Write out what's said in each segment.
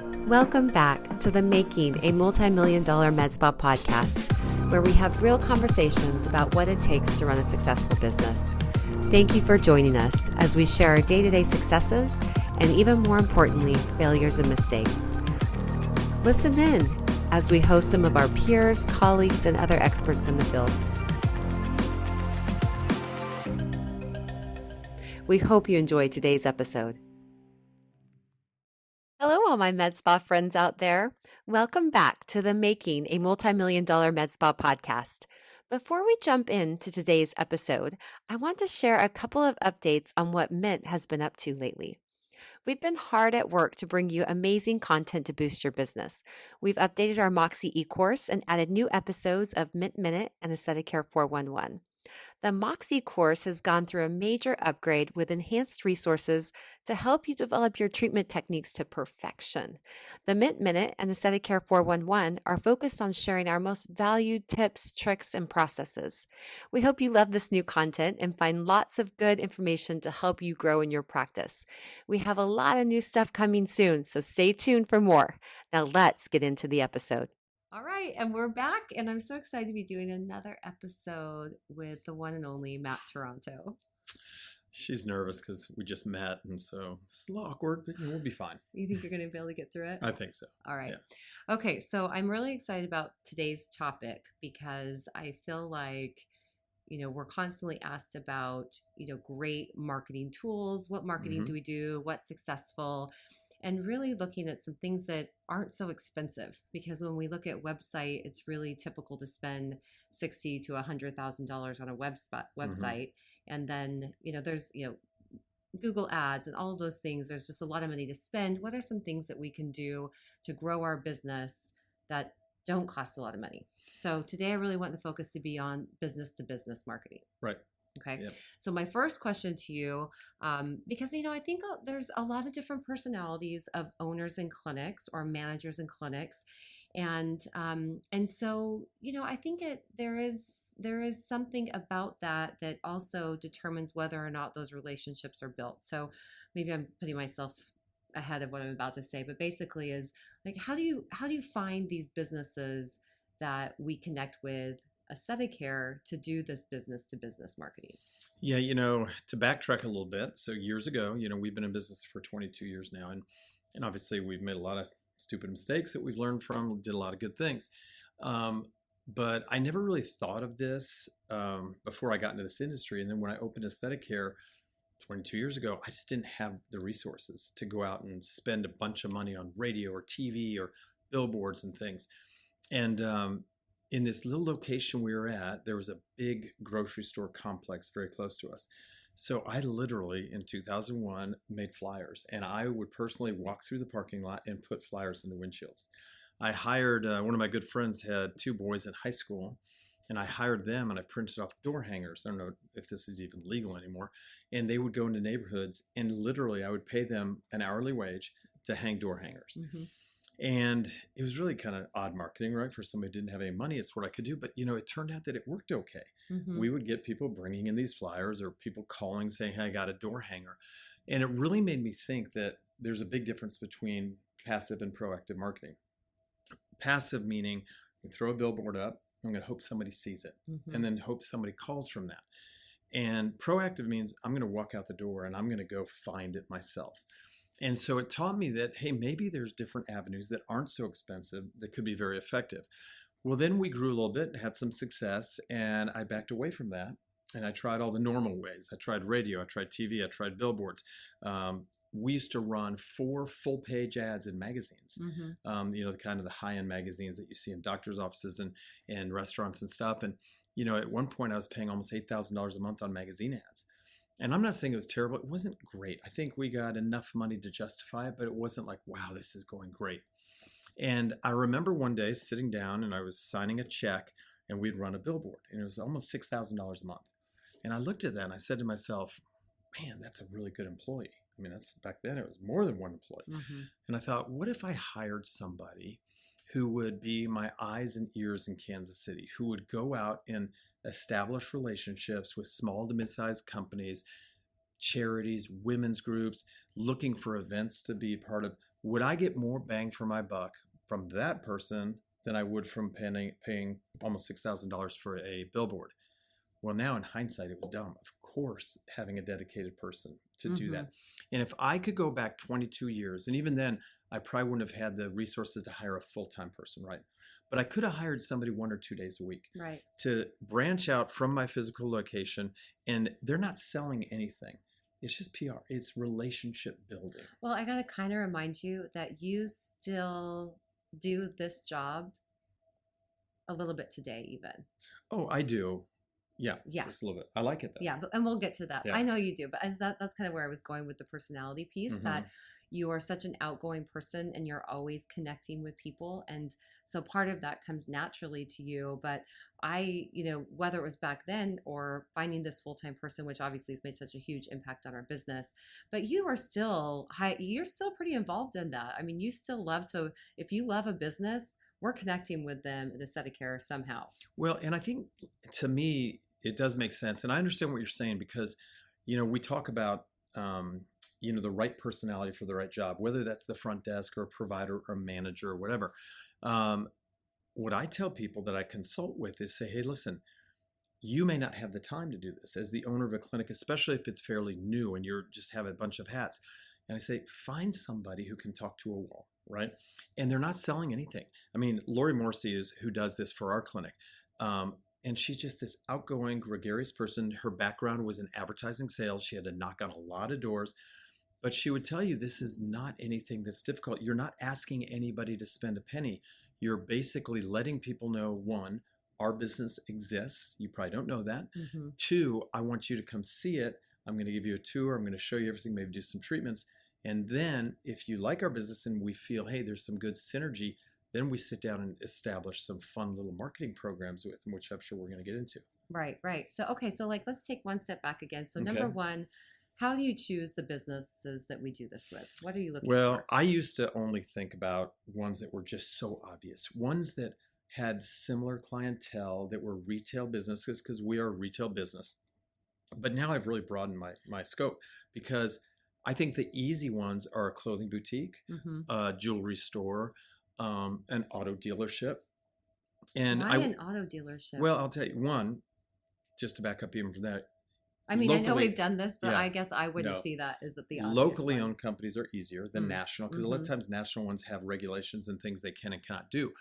Welcome back to the Making a Multi-Million-Dollar Med Spa podcast, where we have real conversations about what it takes to run a successful business. Thank you for joining us as we share our day-to-day successes and, even more importantly, failures and mistakes. Listen in as we host some of our peers, colleagues, and other experts in the field. We hope you enjoy today's episode. Hello, all my med spa friends out there. Welcome back to the Making a Multi-Million-Dollar Med Spa podcast. Before we jump into today's episode, I want to share a couple of updates on what Mint has been up to lately. We've been hard at work to bring you amazing content to boost your business. We've updated our Moxie e-course and added new episodes of Mint Minute and Aesthetic Care 411. The Moxie course has gone through a major upgrade with enhanced resources to help you develop your treatment techniques to perfection. The Mint Minute and Aesthetic Care 411 are focused on sharing our most valued tips, tricks, and processes. We hope you love this new content and find lots of good information to help you grow in your practice. We have a lot of new stuff coming soon, so stay tuned for more. Now let's get into the episode. All right, and we're back, and I'm so excited to be doing another episode with the one and only Matt Taranto. She's nervous because we just met, and so it's a little awkward, but we'll be fine. You think you're going to be able to get through it? I think so. All right. Yeah. Okay, so I'm really excited about today's topic because I feel like, we're constantly asked about, great marketing tools. What marketing do we do? What's successful? And really looking at some things that aren't so expensive, because when we look at website, it's really typical to spend $60,000 to $100,000 on a website. And then, there's, Google ads and all of those things. There's just a lot of money to spend. What are some things that we can do to grow our business that don't cost a lot of money? So today I really want the focus to be on business to business marketing. Right. Okay. Yep. So my first question to you, because, I think there's a lot of different personalities of owners in clinics or managers in clinics. And so, I think there is something about that also determines whether or not those relationships are built. So maybe I'm putting myself ahead of what I'm about to say, but basically is like, how do you find these businesses that we connect with aesthetic care to do this business to business marketing? Yeah, to backtrack a little bit. So years ago, we've been in business for 22 years now, and obviously we've made a lot of stupid mistakes that we've learned from, did a lot of good things. But I never really thought of this before I got into this industry. And then when I opened aesthetic care 22 years ago, I just didn't have the resources to go out and spend a bunch of money on radio or TV or billboards and things. And in this little location we were at, there was a big grocery store complex very close to us. So I literally, in 2001, made flyers, and I would personally walk through the parking lot and put flyers in the windshields. I hired, one of my good friends had two boys in high school, and I hired them, and I printed off door hangers. I don't know if this is even legal anymore. And they would go into neighborhoods, and literally I would pay them an hourly wage to hang door hangers. Mm-hmm. And it was really kind of odd marketing, right? For somebody who didn't have any money, it's what I could do. But, it turned out that it worked okay. Mm-hmm. We would get people bringing in these flyers or people calling saying, hey, I got a door hanger. And it really made me think that there's a big difference between passive and proactive marketing. Passive meaning you throw a billboard up, I'm going to hope somebody sees it, and then hope somebody calls from that. And proactive means I'm going to walk out the door and I'm going to go find it myself. And so it taught me that, hey, maybe there's different avenues that aren't so expensive that could be very effective. Well, then we grew a little bit and had some success, and I backed away from that. And I tried all the normal ways. I tried radio, I tried TV, I tried billboards. We used to run 4 full-page ads in magazines, the kind of the high-end magazines that you see in doctors' offices and restaurants and stuff. And, at one point I was paying almost $8,000 a month on magazine ads. And I'm not saying it was terrible. It wasn't great. I think we got enough money to justify it, but it wasn't like, wow, this is going great. And I remember one day sitting down and I was signing a check and we'd run a billboard, and it was almost $6,000 a month. And I looked at that and I said to myself, man, that's a really good employee. I mean, back then it was more than one employee. Mm-hmm. And I thought, what if I hired somebody who would be my eyes and ears in Kansas City, who would go out and establish relationships with small to mid-sized companies, charities, women's groups, looking for events to be part of, would I get more bang for my buck from that person than I would from paying almost $6,000 for a billboard? Well, now in hindsight, it was dumb. Of course, having a dedicated person to do Mm-hmm. that. And if I could go back 22 years, and even then, I probably wouldn't have had the resources to hire a full-time person, right? But I could have hired somebody 1 or 2 days a week Right. to branch out from my physical location, and they're not selling anything. It's just PR. It's relationship building. Well, I got to kind of remind you that you still do this job a little bit today, even. Oh, I do. Yeah, Yeah. just a little bit. I like it though. Yeah, and we'll get to that. Yeah. I know you do, but that's kind of where I was going with the personality piece, Mhm. that you are such an outgoing person and you're always connecting with people. And so part of that comes naturally to you. But whether it was back then or finding this full-time person, which obviously has made such a huge impact on our business, but you're still pretty involved in that. I mean, you still love to, if you love a business, we're connecting with them in a set of care somehow. Well, and I think to me, it does make sense. And I understand what you're saying because, we talk about, the right personality for the right job, whether that's the front desk or a provider or a manager or whatever. What I tell people that I consult with is say, hey, listen, you may not have the time to do this as the owner of a clinic, especially if it's fairly new and you're just have a bunch of hats. And I say, find somebody who can talk to a wall, right? And they're not selling anything. I mean, Lori Morrissey is who does this for our clinic. And she's just this outgoing, gregarious person. Her background was in advertising sales. She had to knock on a lot of doors. But she would tell you this is not anything that's difficult. You're not asking anybody to spend a penny. You're basically letting people know, one, our business exists. You probably don't know that. Mm-hmm. Two, I want you to come see it. I'm going to give you a tour. I'm going to show you everything, maybe do some treatments. And then if you like our business and we feel, hey, there's some good synergy, then we sit down and establish some fun little marketing programs with them, which I'm sure we're going to get into. Right, right. So, okay, so let's take one step back again. So, Okay. number one, how do you choose the businesses that we do this with? What are you looking Well, for? I used to only think about ones that were just so obvious, ones that had similar clientele, that were retail businesses, because we are a retail business. But now I've really broadened my scope because I think the easy ones are a clothing boutique, Mm-hmm. a jewelry store, an auto dealership. And Why an auto dealership? well, I'll tell you one, just to back up even from that. I mean, I know locally- we've done this, but yeah, I guess I wouldn't no. see that as the obvious Locally one. owned companies are easier than Mm. national because a lot of times national ones have regulations and things they can and cannot do.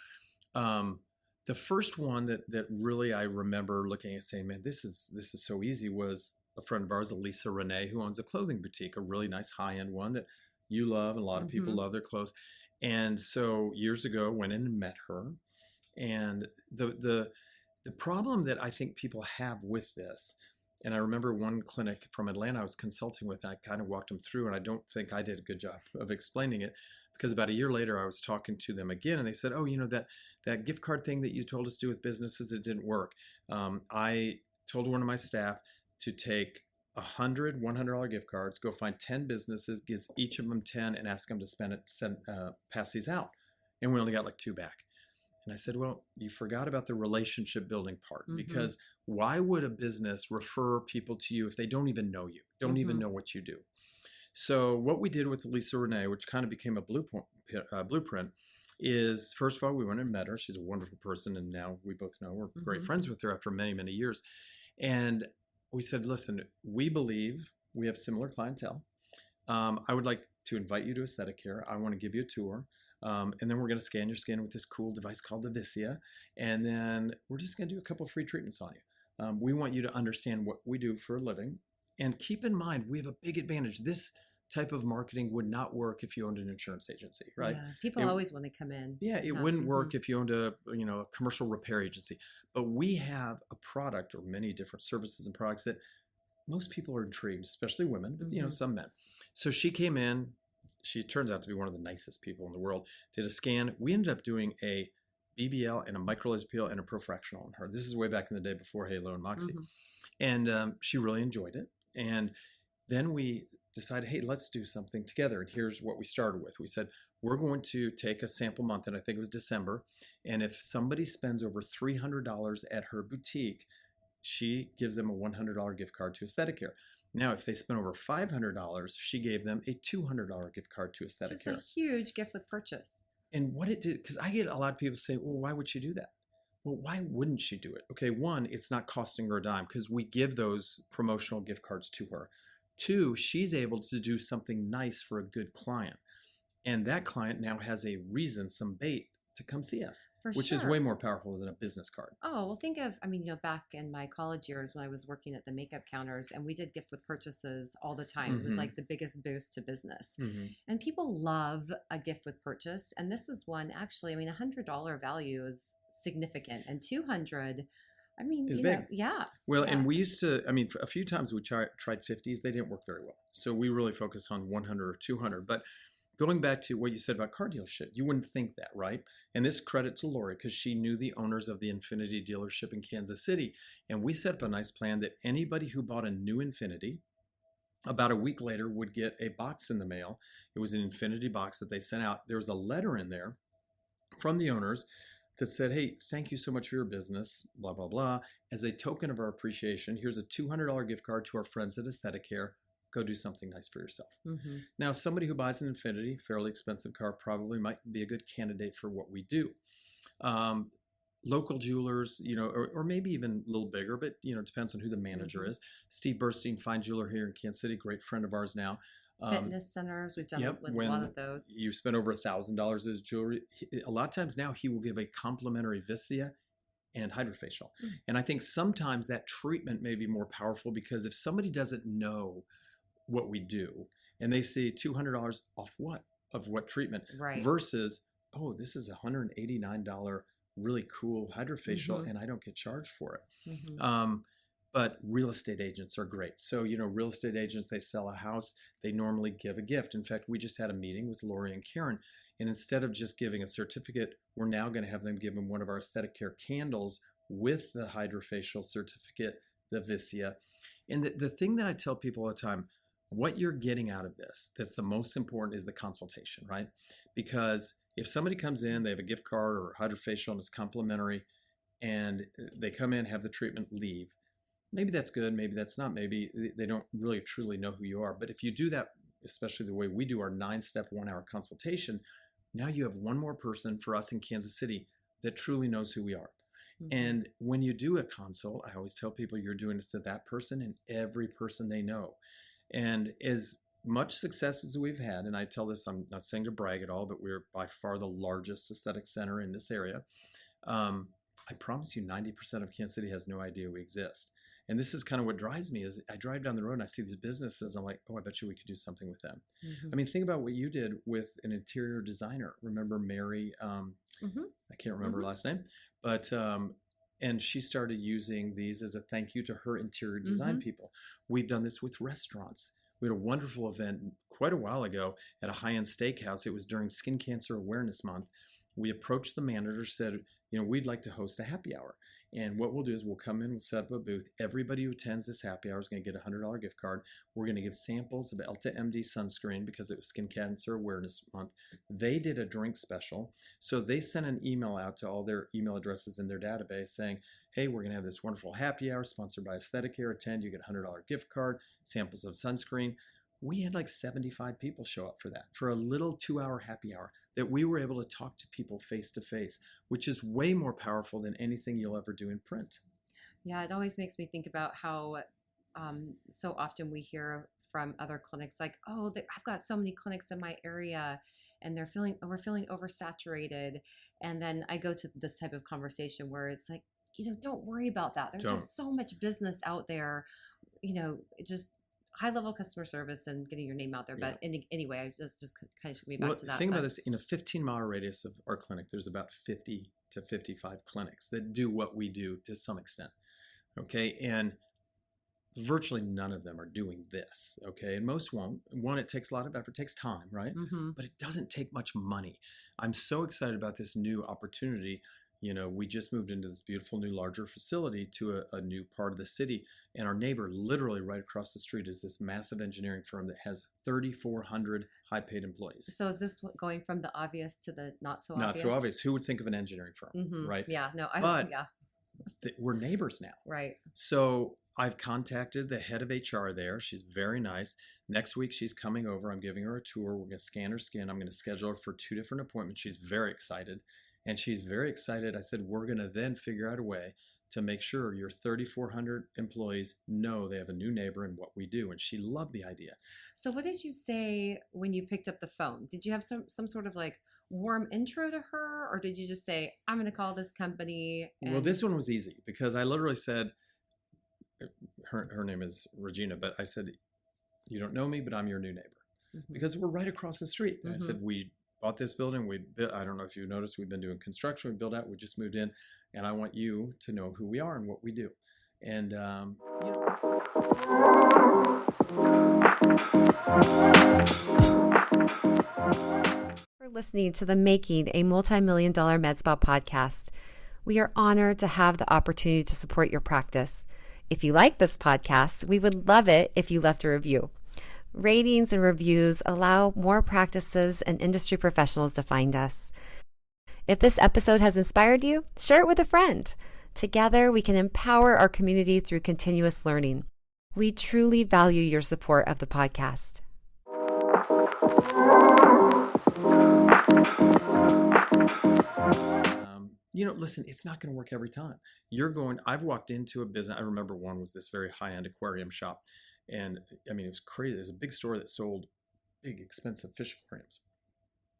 The first one that really I remember looking at saying, man, this is so easy was a friend of ours, Elisa Renee, who owns a clothing boutique, a really nice high-end one that you love and a lot of people love their clothes. And so years ago went in and met her. And the problem that I think people have with this, and I remember one clinic from Atlanta I was consulting with, and I kind of walked them through, and I don't think I did a good job of explaining it because about a year later I was talking to them again, and they said, oh, that gift card thing that you told us to do with businesses, it didn't work. I told one of my staff to take $100 gift cards, go find 10 businesses, gives each of them 10, and ask them to pass these out. And we only got like 2 back. And I said, well, you forgot about the relationship building part because why would a business refer people to you if they don't even know you, don't even know what you do? So what we did with Lisa Renee, which kind of became a blueprint, is first of all, we went and met her. She's a wonderful person. And now we both know we're great friends with her after many, many years. And we said, listen, we believe we have similar clientele. I would like to invite you to Aesthetic Care. I want to give you a tour. And then we're going to scan your skin with this cool device called the Visia. And then we're just going to do a couple of free treatments on you. We want you to understand what we do for a living. And keep in mind, we have a big advantage. This type of marketing would not work if you owned an insurance agency, right? Yeah, people always want to come in. Yeah, it wouldn't work if you owned a commercial repair agency. But we have a product or many different services and products that most people are intrigued, especially women, but some men. So she came in. She turns out to be one of the nicest people in the world. Did a scan. We ended up doing a BBL and a microlaser peel and a profractional on her. This is way back in the day before Halo and Moxie. And she really enjoyed it. And then we decided, hey, let's do something together. And here's what we started with. We said, we're going to take a sample month, and I think it was December. And if somebody spends over $300 at her boutique, she gives them a $100 gift card to Aesthetic Care. Now, if they spent over $500, she gave them a $200 gift card to Aesthetic Just a Care. huge gift with purchase. And what it did, because I get a lot of people say, well, why would she do that? Well, why wouldn't she do it? Okay, one, it's not costing her a dime because we give those promotional gift cards to her. Two, she's able to do something nice for a good client. And that client now has a reason, some bait to come see us, For which sure. is way more powerful than a business card. Oh, well, think of, back in my college years when I was working at the makeup counters and we did gift with purchases all the time. It was Mhm. like the biggest boost to business. Mm-hmm. And people love a gift with purchase. And this is one actually, $100 value is significant. And 200, It's big. yeah. Well, Yeah. and we used to, a few times we tried 50s, they didn't work very well. So we really focus on 100 or 200. But going back to what you said about car dealership, you wouldn't think that, right? And this credit to Lori because she knew the owners of the Infiniti dealership in Kansas City. And we set up a nice plan that anybody who bought a new Infiniti about a week later would get a box in the mail. It was an Infiniti box that they sent out. There was a letter in there from the owners that said, hey, thank you so much for your business, blah, blah, blah. As a token of our appreciation, here's a $200 gift card to our friends at Aesthetic Care. Go do something nice for yourself. Mm-hmm. Now, somebody who buys an Infiniti, fairly expensive car, probably might be a good candidate for what we do. Local jewelers, or maybe even a little bigger, but, depends on who the manager Mhm. is. Steve Burstein, fine jeweler here in Kansas City, great friend of ours now. Fitness centers, we've done Yep, with a when lot of those. you spend over $1,000 as jewelry, a lot of times now he will give a complimentary Viscia and hydrofacial. Mm. And I think sometimes that treatment may be more powerful because if somebody doesn't know what we do and they see $200 off of what treatment Right. versus, oh, this is $189 really cool hydrofacial Mhm. and I don't get charged for it. Mhm. But real estate agents are great. So, real estate agents, they sell a house, they normally give a gift. In fact, we just had a meeting with Lori and Karen, and instead of just giving a certificate, we're now going to have them give them one of our Aesthetic Care candles with the hydrofacial certificate, the Viscia. And the thing that I tell people all the time, what you're getting out of this, that's the most important is the consultation, right? Because if somebody comes in, they have a gift card or hydrofacial and it's complimentary, and they come in, have the treatment, leave. Maybe that's good, maybe that's not, maybe they don't really truly know who you are. But if you do that, especially the way we do our 9-step 1-hour consultation, now you have one more person for us in Kansas City that truly knows who we are. Mhm. And when you do a consult, I always tell people you're doing it to that person and every person they know. And as much success as we've had, and I tell this, I'm not saying to brag at all, but we're by far the largest aesthetic center in this area. I promise you 90% of Kansas City has no idea we exist. And this is kind of what drives me is I drive down the road and I see these businesses. I'm like, oh, I bet you we could do something with them. Mhm. Think about what you did with an interior designer. Remember Mary? Mhm. I can't remember her last name, but and she started using these as a thank you to her interior design Mhm. people. We've done this with restaurants. We had a wonderful event quite a while ago at a high-end steakhouse. It was during Skin Cancer Awareness Month. We approached the manager, said, we'd like to host a happy hour. And what we'll do is we'll come in, we'll set up a booth. Everybody who attends this happy hour is going to get a $100 gift card. We're going to give samples of Elta MD sunscreen because it was Skin Cancer Awareness Month. They did a drink special. So they sent an email out to all their email addresses in their database saying, hey, we're going to have this wonderful happy hour sponsored by Aesthetic Care. Attend, you get a $100 gift card, samples of sunscreen. We had like 75 people show up for that, for a little 2-hour happy hour that we were able to talk to people face to face, which is way more powerful than anything you'll ever do in print. Yeah, it always makes me think about how so often we hear from other clinics like, oh, I've got so many clinics in my area and we're feeling oversaturated. And then I go to this type of conversation where it's like, don't worry about that. There's Don't. just so much business out there, just high level customer service and getting your name out there. Yeah. But anyway, I just kind of took me back to that. Think about this, in a 15-mile radius of our clinic, there's about 50 to 55 clinics that do what we do to some extent. Okay. And virtually none of them are doing this. Okay. And most won't. One, it takes a lot of effort, it takes time, right? Mm-hmm. But it doesn't take much money. I'm so excited about this new opportunity. We just moved into this beautiful new larger facility to a new part of the city. And our neighbor literally right across the street is this massive engineering firm that has 3,400 high-paid employees. So is this going from the obvious to the not so obvious? Not so obvious. Who would think of an engineering firm, Mm-hmm. right? Yeah, no, But yeah, we're neighbors now. right. So I've contacted the head of HR there. She's very nice. Next week, she's coming over. I'm giving her a tour. We're going to scan her skin. I'm going to schedule her for 2 different appointments. She's very excited. And she's very excited. I said, we're going to then figure out a way to make sure your 3,400 employees know they have a new neighbor and what we do. And she loved the idea. So what did you say when you picked up the phone? Did you have some sort of like warm intro to her, or did you just say, I'm going to call this company? Well, this one was easy because I literally said, her name is Regina, but I said, you don't know me, but I'm your new neighbor. Because we're right across the street. And I said, we bought this building. I don't know if you've noticed, we've been doing construction. We built out. We just moved in. And I want you to know who we are and what we do. And, For listening to the Making a Multi-Million-Dollar Med Spa podcast. We are honored to have the opportunity to support your practice. If you like this podcast, we would love it if you left a review. Ratings and reviews allow more practices and industry professionals to find us. If this episode has inspired you, share it with a friend. Together, we can empower our community through continuous learning. We truly value your support of the podcast. Listen, it's not going to work every time. I've walked into a business. I remember one was this very high-end aquarium shop. And I mean, it was crazy. There's a big store that sold big, expensive fish aquariums.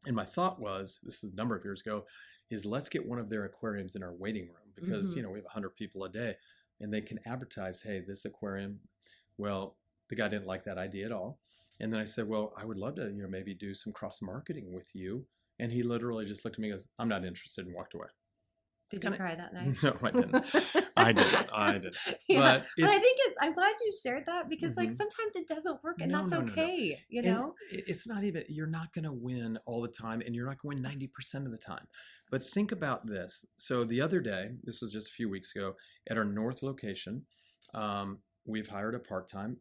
And my thought was, this is a number of years ago, is let's get one of their aquariums in our waiting room because, we have 100 people a day and they can advertise, hey, this aquarium. Well, the guy didn't like that idea at all. And then I said, well, I would love to, maybe do some cross marketing with you. And he literally just looked at me and goes, I'm not interested, and walked away. Did you cry that night? No, I didn't. I didn't. Yeah. But I think I'm glad you shared that because like sometimes it doesn't work and that's okay. You know, it's not even, you're not going to win all the time and you're not going to win 90% of the time. But think about this. So the other day, this was just a few weeks ago, at our North location, we've hired a part-time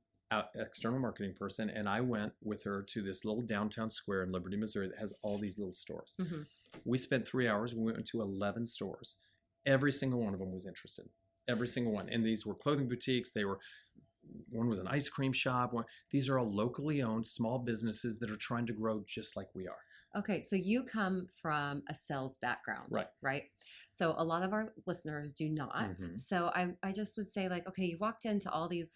external marketing person, and I went with her to this little downtown square in Liberty, Missouri that has all these little stores. We spent 3 hours. We went to 11 stores. Every single one of them was interested. Every single one. And these were clothing boutiques. One was an ice cream shop. These are all locally owned small businesses that are trying to grow just like we are. Okay, so you come from a sales background, right? So a lot of our listeners do not. So I just would say like, okay, you walked into all this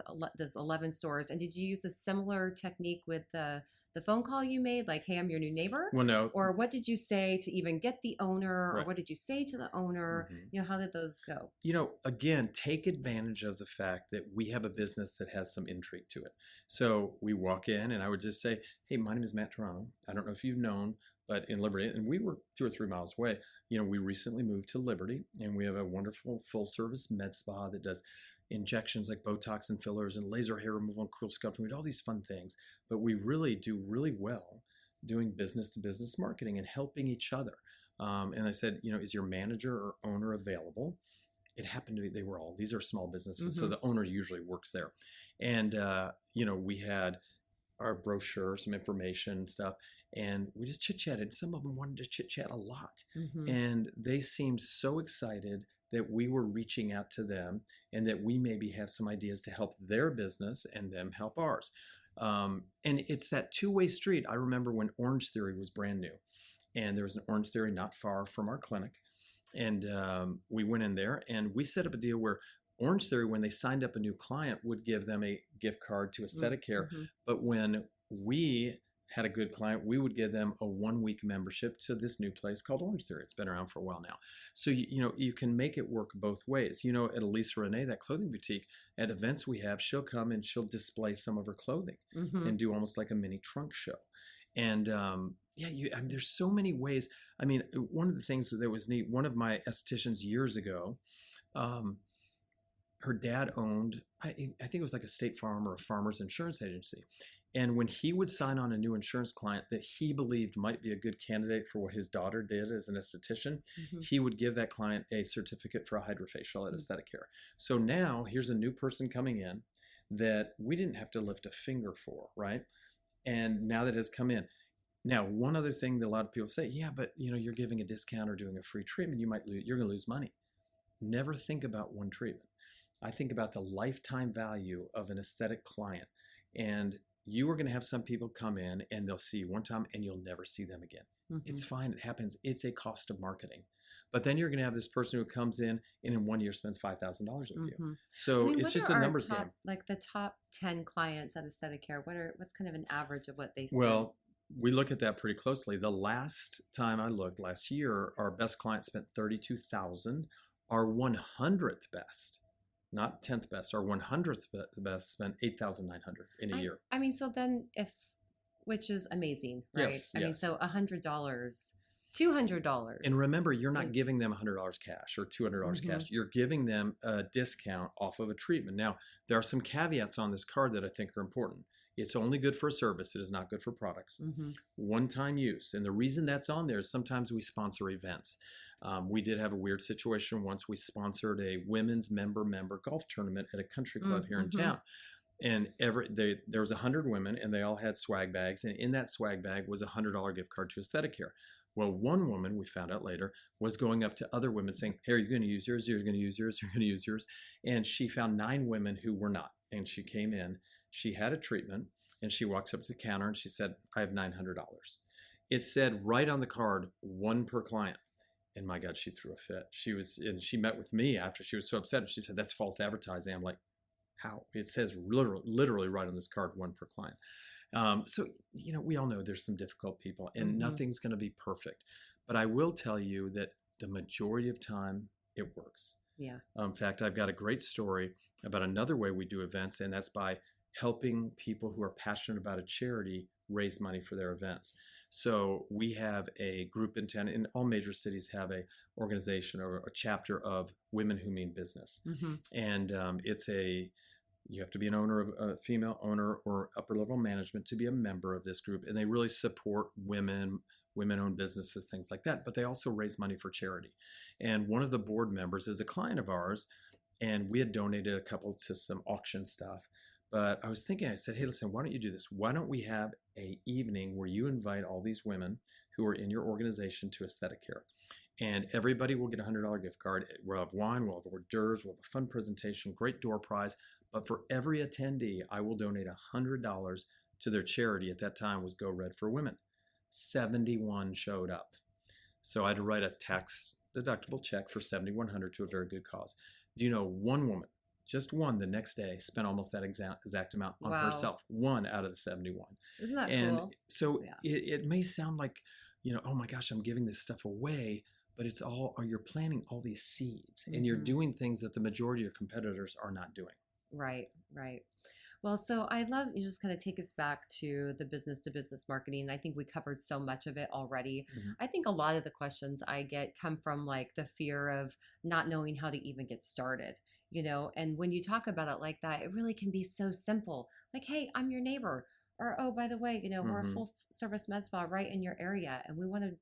11 stores, and did you use a similar technique with the phone call you made? Like, hey, I'm your new neighbor? Well, no. Or what did you say to even get the owner? Or what did you say to the owner? How did those go? Again, take advantage of the fact that we have a business that has some intrigue to it. So we walk in and I would just say, hey, my name is Matt Taranto. I don't know if you've known, but in Liberty, and we were 2 or 3 miles away, we recently moved to Liberty, and we have a wonderful full-service med spa that does injections like Botox and fillers and laser hair removal and cool sculpting. We do all these fun things, but we really do really well doing business-to-business marketing and helping each other. And I said, is your manager or owner available? It happened to be, these are small businesses, so the owner usually works there. And, we had our brochure, some information and stuff, and we just chit-chatted. Some of them wanted to chit-chat a lot. And they seemed so excited that we were reaching out to them and that we maybe have some ideas to help their business and them help ours. And it's that two-way street. I remember when Orange Theory was brand new, and there was an Orange Theory not far from our clinic. And we went in there and we set up a deal where Orange Theory, when they signed up a new client, would give them a gift card to Aesthetic Care. But when we had a good client, we would give them a 1-week membership to this new place called Orange Theory. It's been around for a while now. So, you can make it work both ways. At Elisa Renee, that clothing boutique, at events we have, she'll come and she'll display some of her clothing and do almost like a mini trunk show. And there's so many ways. I mean, one of the things that was neat, one of my estheticians years ago, her dad owned, I think it was like a State Farm or a farmer's insurance agency. And when he would sign on a new insurance client that he believed might be a good candidate for what his daughter did as an esthetician, he would give that client a certificate for a hydrofacial at Aesthetic Care. So now here's a new person coming in that we didn't have to lift a finger for, right? And now that has come in. Now, one other thing that a lot of people say, yeah, but you're giving a discount or doing a free treatment, you're going to lose money. Never think about one treatment. I think about the lifetime value of an aesthetic client. And you are going to have some people come in and they'll see you one time and you'll never see them again. Mm-hmm. It's fine. It happens. It's a cost of marketing. But then you're going to have this person who comes in and in 1 year spends $5,000 with you. Mm-hmm. I So mean, it's what are just a our numbers top, game. like the top 10 clients at Aesthetic Care? What's kind of an average of what they spend? Well, we look at that pretty closely. The last time I looked, last year, our best client spent 32,000. Our 100th best, not 10th best, our 100th best spent 8,900 in a year. I mean, so then which is amazing, right? Yes, I mean, yes. so $100, $200. And remember, you're not is- giving them $100 cash or $200 Mhm. cash. You're giving them a discount off of a treatment. Now, there are some caveats on this card that I think are important. It's only good for service. It is not good for products. Mhm. One-time use. And the reason that's on there is sometimes we sponsor events. We did have a weird situation once. We sponsored a women's member golf tournament at a country club here in Mhm. town. And there was 100 women, and they all had swag bags. And in that swag bag was a $100 gift card to Aesthetic Care. Well, one woman, we found out later, was going up to other women saying, "Hey, are you going to use yours? You're going to use yours. You're going to use yours." And she found 9 women who were not. And she came in. She had a treatment, and she walks up to the counter, and she said, "I have $900." It said right on the card, 1 per client. And my God, she threw a fit. And she met with me after. She was so upset. And she said, "That's false advertising." I'm like, how? It says literally right on this card, 1 per client. So, we all know there's some difficult people and Mhm. nothing's going to be perfect. But I will tell you that the majority of time it works. Yeah. In fact, I've got a great story about another way we do events, and that's by helping people who are passionate about a charity raise money for their events. So we have a group in town, and all major cities have a organization or a chapter of Women Who Mean Business. Mm-hmm. And you have to be an owner, of a female owner or upper level management to be a member of this group. And they really support women-owned businesses, things like that. But they also raise money for charity. And one of the board members is a client of ours, and we had donated a couple to some auction stuff. But I was thinking, I said, "Hey, listen, why don't you do this? Why don't we have a evening where you invite all these women who are in your organization to Aesthetic Care? And everybody will get a $100 gift card. We'll have wine, we'll have hors d'oeuvres, we'll have a fun presentation, great door prize. But for every attendee, I will donate $100 to their charity." At that time was Go Red for Women. 71 showed up. So I had to write a tax deductible check for $7,100 to a very good cause. Do you know one woman, just one, the next day spent almost that exact amount on Wow. herself, 1 out of the 71. Isn't that And cool? so Yeah. it may sound like, oh my gosh, I'm giving this stuff away, but it's all, or you're planting all these seeds and you're Mhm. doing things that the majority of your competitors are not doing. Right, right. Well, so I love you just kind of take us back to the business to business marketing. I think we covered so much of it already. Mhm. I think a lot of the questions I get come from like the fear of not knowing how to even get started, and when you talk about it like that, it really can be so simple. Like, hey, I'm your neighbor. Or, oh, by the way, we're a Mhm. full service med spa right in your area and we want to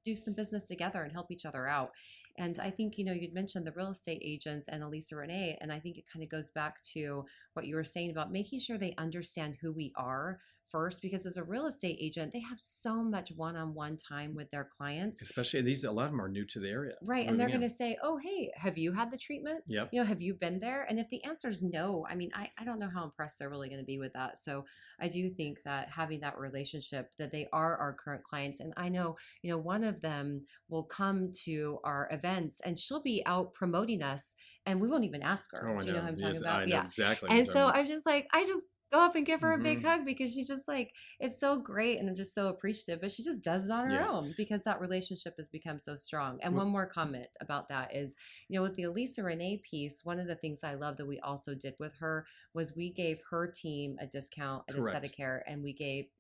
do some business together and help each other out. And I think, you'd mentioned the real estate agents and Elisa Renee. And I think it kind of goes back to what you were saying about making sure they understand who we are first, because as a real estate agent, they have so much one-on-one time with their clients. Especially a lot of them are new to the area. Right. And they're moving going in. to say, oh, hey, have you had the treatment? Yep. Have you been there? And if the answer is no, I mean, I don't know how impressed they're really going to be with that. So I do think that having that relationship, that they are our current clients. And I know, one of them will come to our events and she'll be out promoting us and we won't even ask her. Oh, I Do you know know. what I'm talking Yes, about? I know exactly. And so I'm just like, I just go up and give her a big Mhm. hug because she's just like, it's so great and I'm just so appreciative, but she just does it on her Yeah. own because that relationship has become so strong. And Well- one more comment about that is, with the Elisa Renee piece, one of the things I love that we also did with her was we gave her team a discount at Correct. Aesthetic Care and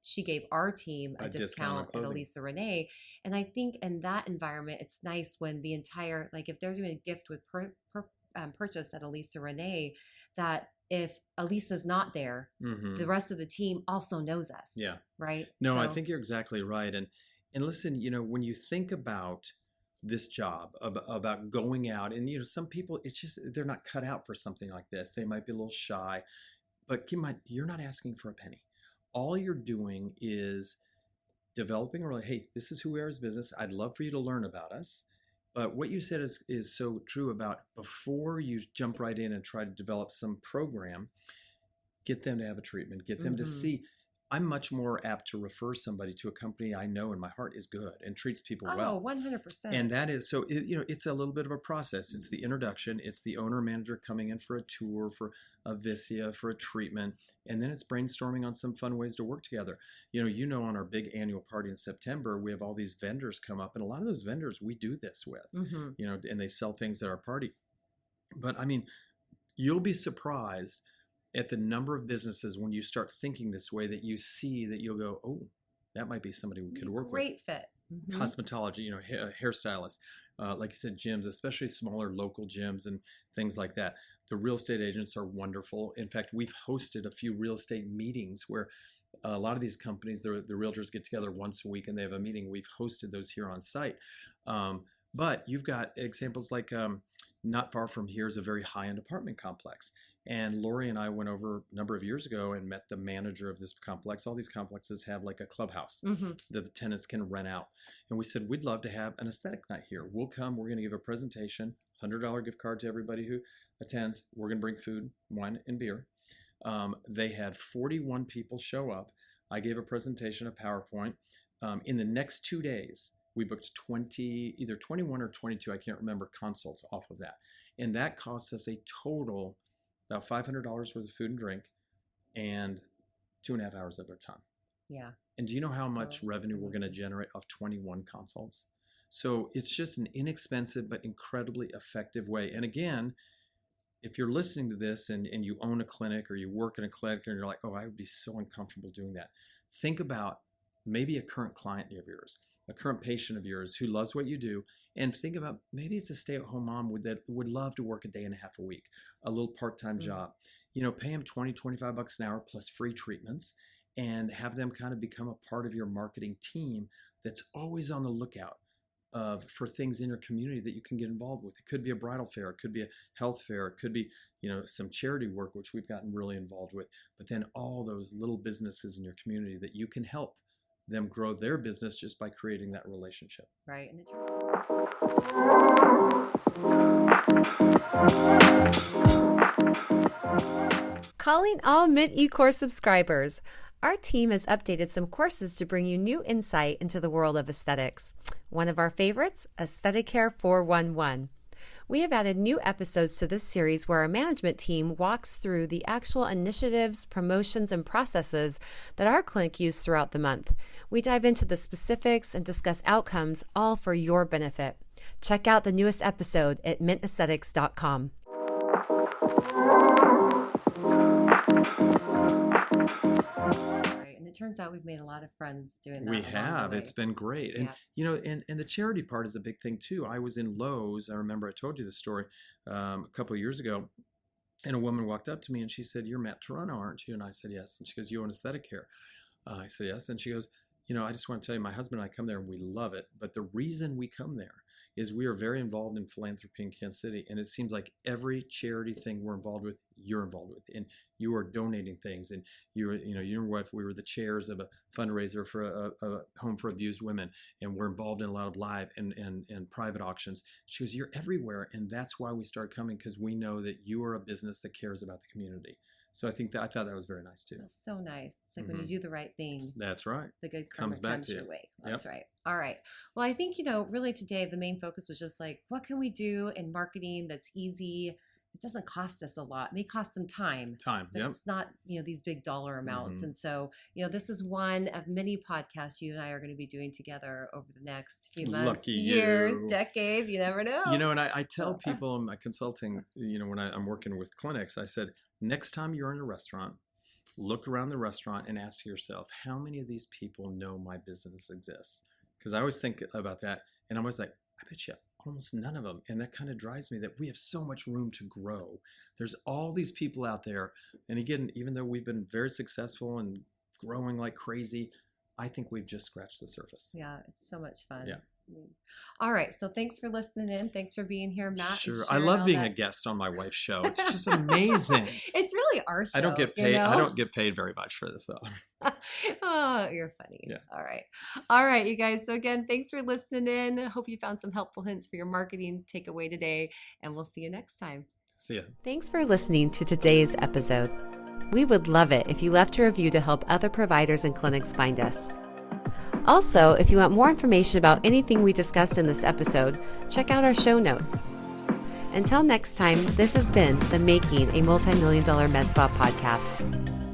she gave our team a A discount on discount at clothing. Elisa Renee. And I think in that environment, it's nice when the entire, like if they're doing a gift with purchase at Elisa Renee, that if Elisa's not there, Mhm. the rest of the team also knows us. Yeah. Right. No, I So- think you're exactly right. And listen, when you think about this job about going out, and some people, it's just they're not cut out for something like this. They might be a little shy, but keep in mind, you're not asking for a penny. All you're doing is developing a hey, this is who we are as business. I'd love for you to learn about us. But what you said is so true about before you jump right in and try to develop some program, get them to have a treatment, get them to Mm-hmm. see. I'm much more apt to refer somebody to a company I know in my heart is good and treats people Oh, well. 100%. And that is so, it's a little bit of a process. It's the introduction, it's the owner manager coming in for a tour, for a Vicia, for a treatment, and then it's brainstorming on some fun ways to work together. On our big annual party in September, we have all these vendors come up, and a lot of those vendors we do this with, Mm-hmm. and they sell things at our party. But I mean, you'll be surprised at the number of businesses when you start thinking this way that you see that you'll go, oh, that might be somebody we could work with. Great fit. Mm-hmm. Cosmetology, hairstylists, like you said, gyms, especially smaller local gyms and things like that. The real estate agents are wonderful. In fact, we've hosted a few real estate meetings where a lot of these companies, the realtors get together once a week and they have a meeting. We've hosted those here on site. But you've got examples like not far from here is a very high-end apartment complex. And Lori and I went over a number of years ago and met the manager of this complex. All these complexes have like a clubhouse Mm-hmm. that the tenants can rent out. And we said, we'd love to have an aesthetic night here. We'll come, we're going to give a presentation, $100 gift card to everybody who attends. We're going to bring food, wine, and beer. They had 41 people show up. I gave a presentation, a PowerPoint. In the next 2 days, we booked 20, either 21 or 22, I can't remember, consults off of that. And that cost us a total about $500 worth of food and drink and 2.5 hours of their time. Yeah. And do you know how much revenue we're going to generate off 21 consults? So it's just an inexpensive but incredibly effective way. And again, if you're listening to this and you own a clinic or you work in a clinic and you're like, oh, I would be so uncomfortable doing that. Think about maybe a current client of yours, a current patient of yours who loves what you do, and think about maybe it's a stay-at-home mom that would love to work a day and a half a week, a little part-time job. Pay them 20, 25 bucks an hour plus free treatments and have them kind of become a part of your marketing team that's always on the lookout for things in your community that you can get involved with. It could be a bridal fair, it could be a health fair, it could be some charity work, which we've gotten really involved with, but then all those little businesses in your community that you can help them grow their business just by creating that relationship. Right. And calling all Mint eCourse subscribers. Our team has updated some courses to bring you new insight into the world of aesthetics. One of our favorites, Aesthetic Care 411. We have added new episodes to this series where our management team walks through the actual initiatives, promotions, and processes that our clinic used throughout the month. We dive into the specifics and discuss outcomes, all for your benefit. Check out the newest episode at mintaesthetics.com. Right, and it turns out we've made a lot of friends doing that. We have. It's been great. And, and the charity part is a big thing too. I was in Lowe's. I remember I told you this story a couple of years ago. And a woman walked up to me and she said, "You're Matt Taranto, aren't you?" And I said, "Yes." And she goes, "You own aesthetic care?" I said, "Yes." And she goes, "I just want to tell you, my husband and I come there and we love it. But the reason we come there is we are very involved in philanthropy in Kansas City. And it seems like every charity thing we're involved with, you're involved with. And you are donating things. And you and your wife, we were the chairs of a fundraiser for a home for abused women. And we're involved in a lot of live and private auctions." She goes, "You're everywhere. And that's why we started coming, because we know that you are a business that cares about the community." So I thought that was very nice too. That's so nice. It's like when you do the right thing. That's right. The good karma comes back to your you. way. That's right. All right. Well, I think, really today the main focus was just like, what can we do in marketing that's easy? It doesn't cost us a lot. It may cost some time. But it's not, these big dollar amounts. And so, this is one of many podcasts you and I are going to be doing together over the next few months, years, decades. You never know. And I tell people in my consulting, when I'm working with clinics, I said, next time you're in a restaurant, look around the restaurant and ask yourself, how many of these people know my business exists? Because I always think about that. And I'm always like, I bet you almost none of them. And that kind of drives me that we have so much room to grow. There's all these people out there. And again, even though we've been very successful and growing like crazy, I think we've just scratched the surface. Yeah, it's so much fun. Yeah. All right. So thanks for listening in. Thanks for being here, Matt. Sure. I sharing love all being a that. guest on my wife's show. It's just amazing. It's really our show. I don't get paid. I don't get paid very much for this though. Oh, you're funny. Yeah. All right. All right, you guys. So again, thanks for listening in. I hope you found some helpful hints for your marketing takeaway today, and we'll see you next time. See ya. Thanks for listening to today's episode. We would love it if you left a review to help other providers and clinics find us. Also, if you want more information about anything we discussed in this episode, check out our show notes. Until next time, this has been the Making a Multi-Million Dollar Med Spa podcast.